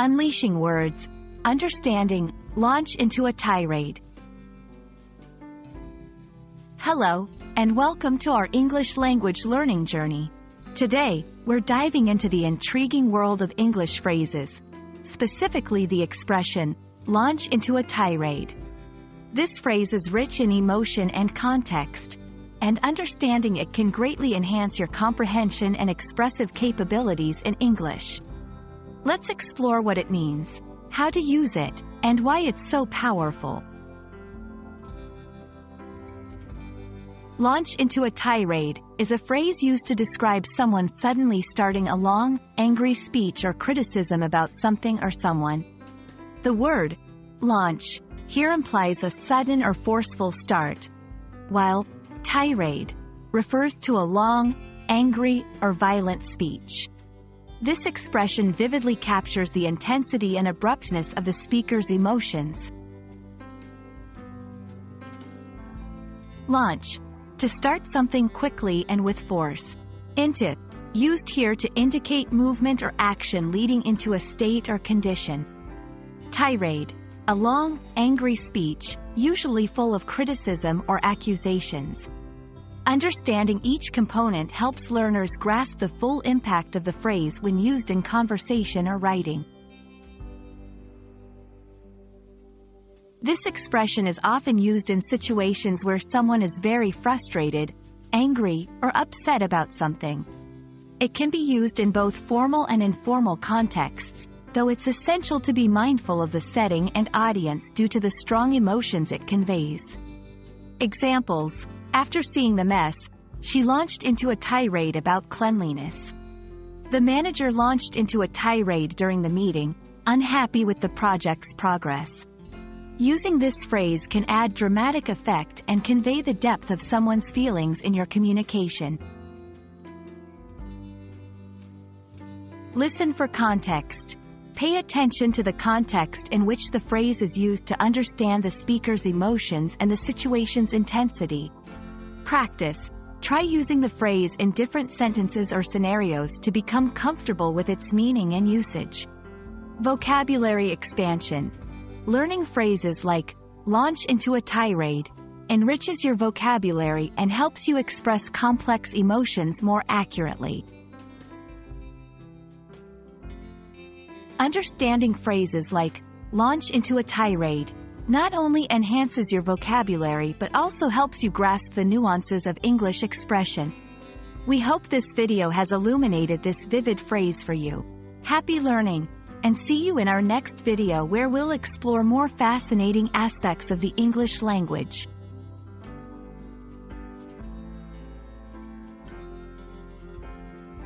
Unleashing words, understanding, launch into a tirade. Hello, and welcome to our English language learning journey. Today, we're diving into the intriguing world of English phrases, specifically the expression, launch into a tirade. This phrase is rich in emotion and context, and understanding it can greatly enhance your comprehension and expressive capabilities in English. Let's explore what it means, how to use it, and why it's so powerful. Launch into a tirade is a phrase used to describe someone suddenly starting a long, angry speech or criticism about something or someone. The word launch here implies a sudden or forceful start, while tirade refers to a long, angry, or violent speech. This expression vividly captures the intensity and abruptness of the speaker's emotions. Launch, to start something quickly and with force. Into, used here to indicate movement or action leading into a state or condition. Tirade, a long, angry speech, usually full of criticism or accusations. Understanding each component helps learners grasp the full impact of the phrase when used in conversation or writing. This expression is often used in situations where someone is very frustrated, angry, or upset about something. It can be used in both formal and informal contexts, though it's essential to be mindful of the setting and audience due to the strong emotions it conveys. Examples: after seeing the mess, she launched into a tirade about cleanliness. The manager launched into a tirade during the meeting, unhappy with the project's progress. Using this phrase can add dramatic effect and convey the depth of someone's feelings in your communication. Listen for context. Pay attention to the context in which the phrase is used to understand the speaker's emotions and the situation's intensity. Practice. Try using the phrase in different sentences or scenarios to become comfortable with its meaning and usage. Vocabulary expansion. Learning phrases like launch into a tirade enriches your vocabulary and helps you express complex emotions more accurately. Understanding phrases like launch into a tirade not only enhances your vocabulary but also helps you grasp the nuances of English expression. We hope this video has illuminated this vivid phrase for you. Happy learning, and see you in our next video where we'll explore more fascinating aspects of the English language.